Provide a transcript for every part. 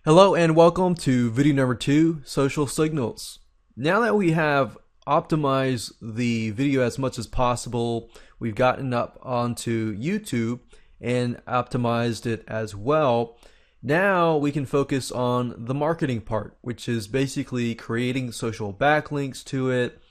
Hello and welcome to video number 2, Social Signals. Now that we have optimized the video as much as possible, we've gotten up onto YouTube and optimized it as well. Now we can focus on the marketing part, which is basically creating social backlinks to it.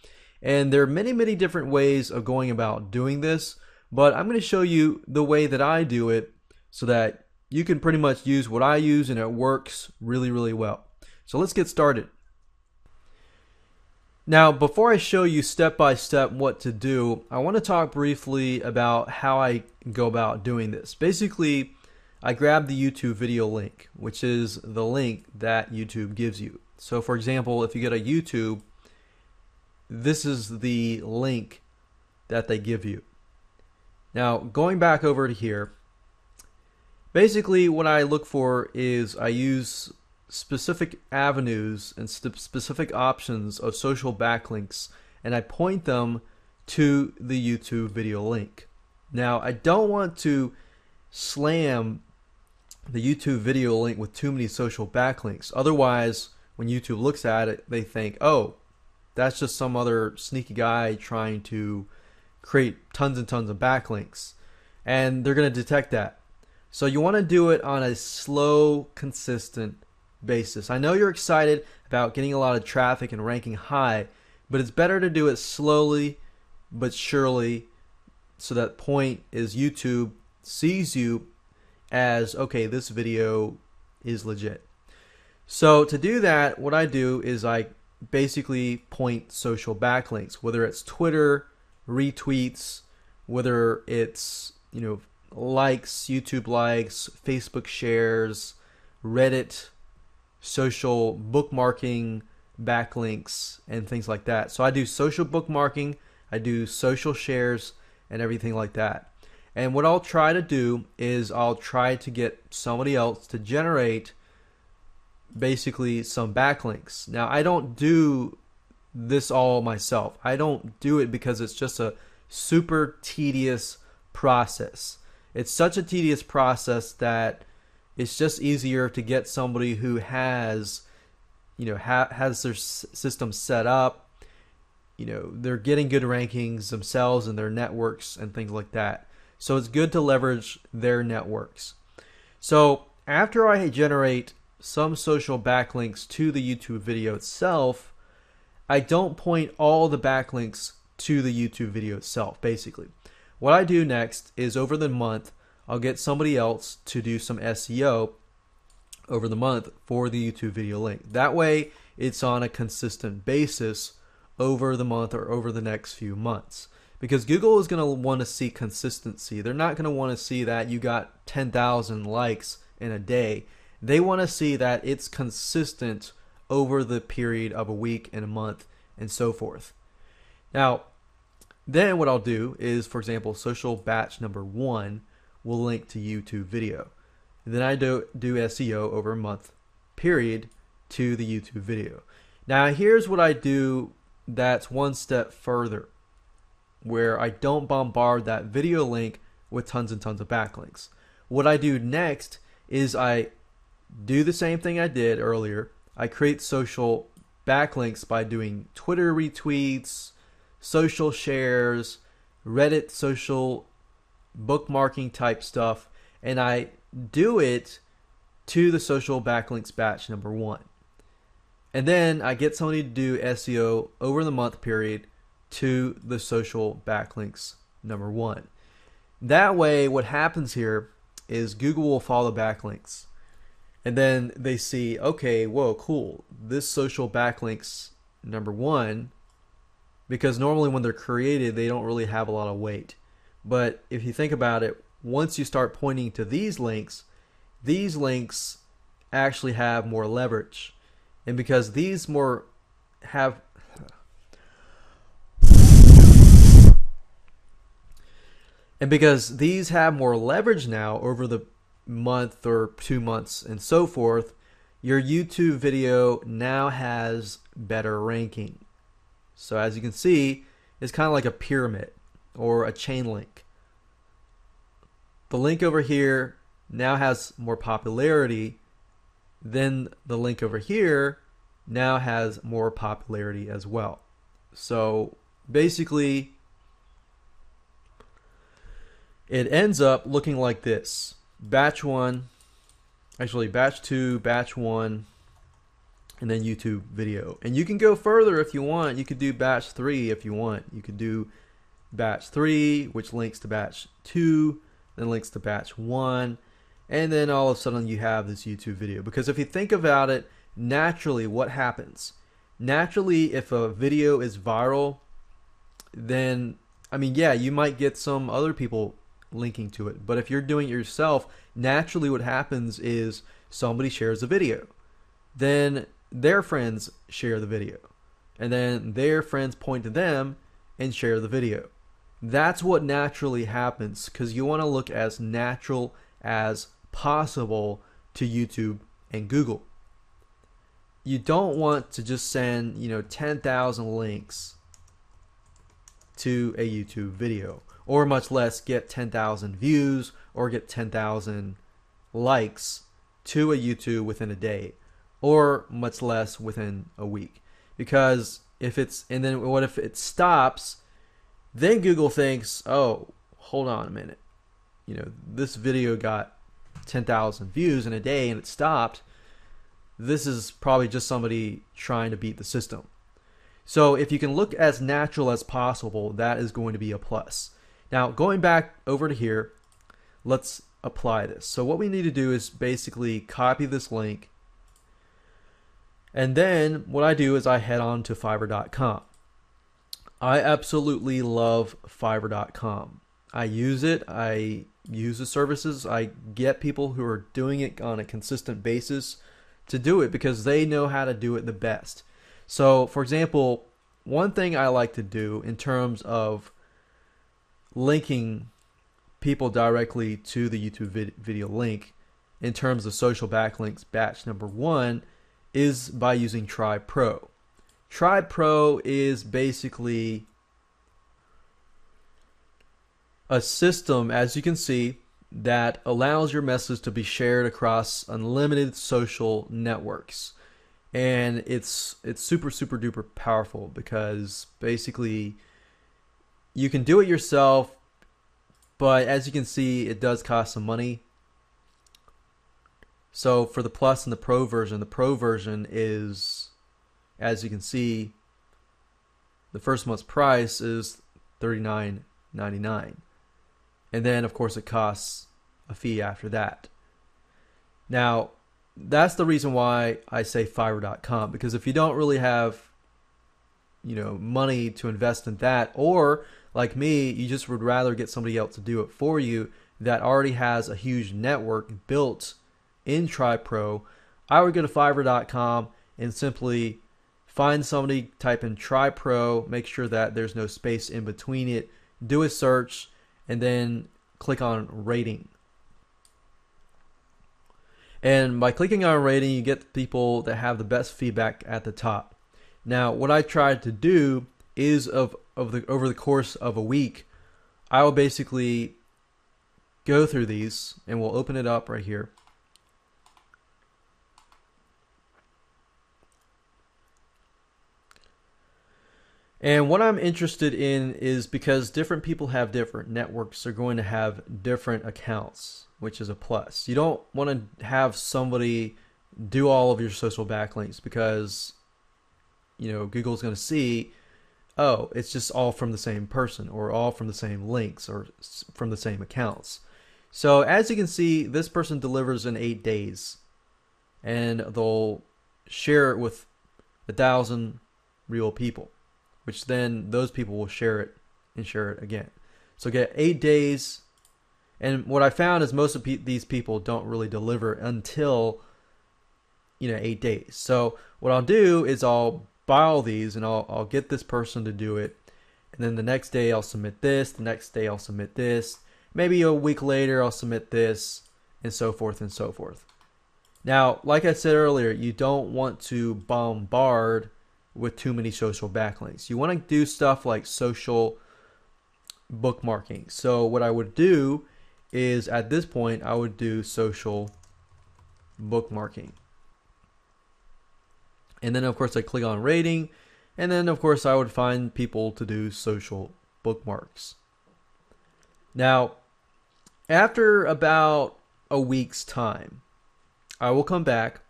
And there are many different ways of going about doing this, but I'm going to show you the way that I do it so that you can pretty much use what I use and it works really well. So let's get started. Now, before I show you step by step what to do, I want to talk briefly about how I go about doing this. Basically, I grab the YouTube video link, which is the link that YouTube gives you. So for example, if you go to YouTube, this is the link that they give you. Now, going back over to here, basically what I look for is I use specific avenues and specific options of social backlinks, and I point them to the YouTube video link. Now, I don't want to slam the YouTube video link with too many social backlinks. Otherwise, when YouTube looks at it, they think, oh, that's just some other sneaky guy trying to create tons and tons of backlinks. And they're going to detect that. So you want to do it on a slow, consistent basis. I know you're excited about getting a lot of traffic and ranking high, but it's better to do it slowly but surely, so that point is YouTube sees you as, okay, this video is legit. So to do that, what I do is I basically point social backlinks, whether it's Twitter, retweets, whether it's, likes, YouTube likes, Facebook shares, Reddit, social bookmarking, backlinks, and things like that. So I do social bookmarking, I do social shares, and everything like that. And what I'll try to do is I'll try to get somebody else to generate basically some backlinks. Now, I don't do this all myself. I don't do it because it's just a super tedious process. It's such a tedious process that it's just easier to get somebody who has, has their system set up. They're getting good rankings themselves and their networks and things like that. So it's good to leverage their networks. So after I generate some social backlinks to the YouTube video itself, I don't point all the backlinks to the YouTube video itself, basically. What I do next is over the month, I'll get somebody else to do some SEO over the month for the YouTube video link. That way, it's on a consistent basis over the month or over the next few months. Because Google is going to want to see consistency. They're not going to want to see that you got 10,000 likes in a day. They want to see that it's consistent over the period of a week and a month and so forth. Now, then what I'll do is, for example, social batch number 1 will link to YouTube video. And then I do SEO over a month period to the YouTube video. Now here's what I do that's one step further, where I don't bombard that video link with tons and tons of backlinks. What I do next is I do the same thing I did earlier. I create social backlinks by doing Twitter retweets, social shares, Reddit social bookmarking type stuff, and I do it to the social backlinks batch number 1. And then I get somebody to do SEO over the month period to the social backlinks number 1. That way, what happens here is Google will follow backlinks. And then they see, okay, whoa, cool. This social backlinks number 1, because normally when they're created, they don't really have a lot of weight. But if you think about it, once you start pointing to these links actually have more leverage. And because these more have And because these have more leverage now over the month or 2 months and so forth, your YouTube video now has better ranking. So as you can see, it's kind of like a pyramid or a chain link. The link over here now has more popularity then the link over here now has more popularity as well. So basically, it ends up looking like this. Batch 1, actually batch 2, batch 1, and then YouTube video. And you can go further if you want. You could do batch 3 if you want. You could do batch 3, which links to batch 2, then links to batch 1, and then all of a sudden you have this YouTube video. Because if you think about it, naturally what happens? Naturally, if a video is viral, then, I mean, yeah, you might get some other people linking to it. But if you're doing it yourself, naturally what happens is somebody shares a video. Then their friends share the video. And then their friends point to them and share the video. That's what naturally happens, because you want to look as natural as possible to YouTube and Google. You don't want to just send, 10,000 links to a YouTube video, or much less get 10,000 views or get 10,000 likes to a YouTube within a day, or much less within a week. Because if it's, and then what if it stops? Then Google thinks, oh, hold on a minute. This video got 10,000 views in a day and it stopped. This is probably just somebody trying to beat the system. So if you can look as natural as possible, that is going to be a plus. Now, going back over to here, let's apply this. So what we need to do is basically copy this link. And then what I do is I head on to Fiverr.com. I absolutely love Fiverr.com. I use it. I use the services. I get people who are doing it on a consistent basis to do it because they know how to do it the best. So, for example, one thing I like to do in terms of linking people directly to the YouTube video link in terms of social backlinks batch number 1 is by using Tribe Pro. Tribe Pro is basically a system, as you can see, that allows your message to be shared across unlimited social networks. And it's super duper powerful because basically you can do it yourself, but as you can see, it does cost some money. So for the Plus and the Pro version is, as you can see, the first month's price is $39.99. And then, of course, it costs a fee after that. Now, that's the reason why I say Fiverr.com, because if you don't really have, money to invest in that, or like me, you just would rather get somebody else to do it for you that already has a huge network built in Tribe Pro, I would go to Fiverr.com and simply find somebody, type in Tribe Pro, make sure that there's no space in between it, do a search, and then click on rating. And by clicking on rating, you get the people that have the best feedback at the top. Now, what I tried to do is over the course of a week, I will basically go through these, and we'll open it up right here. And what I'm interested in is because different people have different networks, they're going to have different accounts, which is a plus. You don't want to have somebody do all of your social backlinks because, Google's going to see, oh, it's just all from the same person or all from the same links or from the same accounts. So as you can see, this person delivers in 8 days and they'll share it with 1,000 real people, which then those people will share it and share it again. So get 8 days. And what I found is most of these people don't really deliver until 8 days. So what I'll do is I'll buy all these and I'll get this person to do it. And then the next day I'll submit this. The next day I'll submit this. Maybe a week later I'll submit this, and so forth and so forth. Now, like I said earlier, you don't want to bombard with too many social backlinks. You want to do stuff like social bookmarking. So what I would do is at this point I would do social bookmarking. And then of course I click on rating, and then of course I would find people to do social bookmarks. Now, after about a week's time, I will come back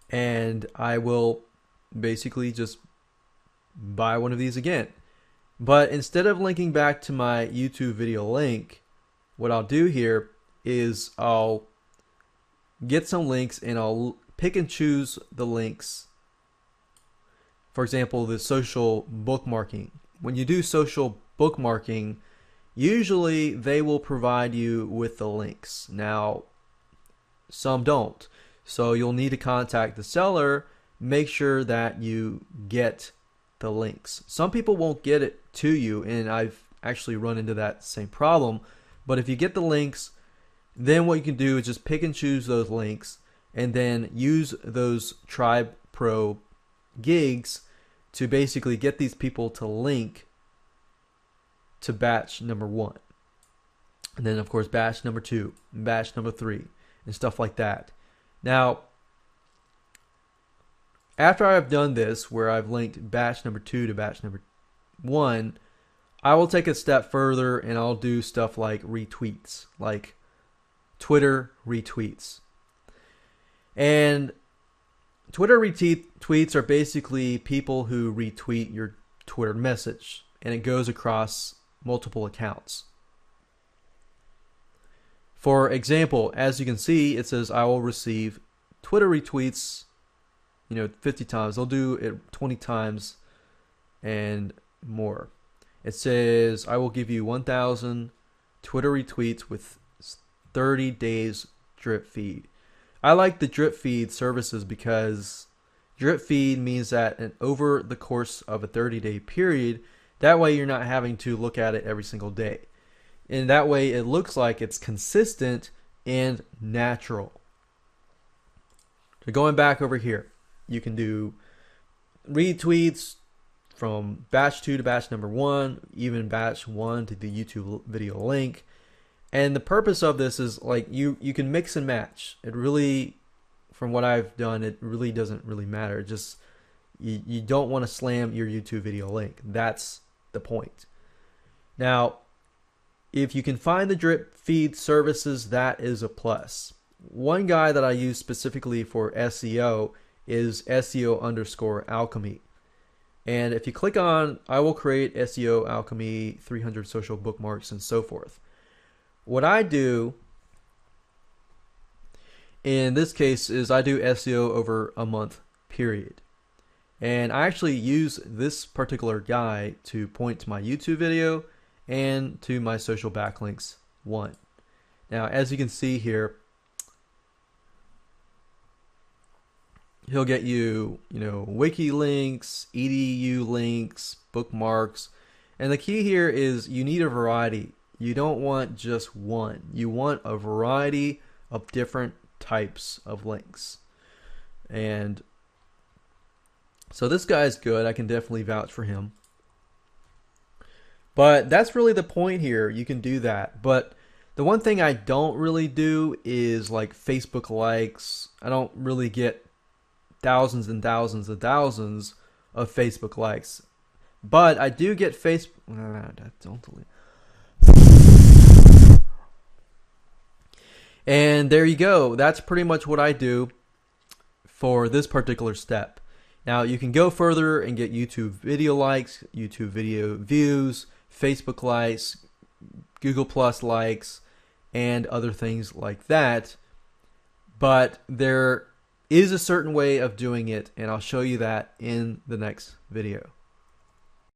and I will basically just buy one of these again. But instead of linking back to my YouTube video link, what I'll do here is I'll get some links and I'll pick and choose the links. For example, the social bookmarking. When you do social bookmarking, usually they will provide you with the links. Now, some don't. So you'll need to contact the seller, make sure that you get the links. Some people won't get it to you, and I've actually run into that same problem. But if you get the links, then what you can do is just pick and choose those links and then use those Tribe Pro gigs to basically get these people to link to batch number 1. And then of course batch number 2, batch number 3, and stuff like that. Now, after I've done this, where I've linked batch number 2 to batch number 1, I will take a step further and I'll do stuff like retweets, like Twitter retweets. And Twitter retweets are basically people who retweet your Twitter message, and it goes across multiple accounts. For example, as you can see, it says I will receive Twitter retweets, 50 times. They'll do it 20 times and more. It says I will give you 1,000 Twitter retweets with 30 days drip feed. I like the drip feed services because drip feed means that over the course of a 30-day period, that way you're not having to look at it every single day. And that way it looks like it's consistent and natural. So going back over here, you can do retweets from batch 2 to batch number 1, even batch 1 to the YouTube video link. And the purpose of this is like you can mix and match. It really, from what I've done, it really doesn't really matter. Just you don't want to slam your YouTube video link. That's the point. Now, if you can find the drip feed services, that is a plus. One guy that I use specifically for SEO is SEO_alchemy. And if you click on, I will create SEO Alchemy 300 social bookmarks and so forth. What I do in this case is I do SEO over a month period. And I actually use this particular guy to point to my YouTube video and to my social backlinks 1. Now, as you can see here, he'll get you, wiki links, edu links, bookmarks. And the key here is you need a variety. You don't want just one. You want a variety of different types of links. And so this guy's good. I can definitely vouch for him. But that's really the point here. You can do that. But the one thing I don't really do is like Facebook likes. I don't really get thousands and thousands and thousands of Facebook likes. But I do get Facebook. Don't delete. And there you go. That's pretty much what I do for this particular step. Now you can go further and get YouTube video likes, YouTube video views, Facebook likes, Google Plus likes, and other things like that. But there is a certain way of doing it, and I'll show you that in the next video.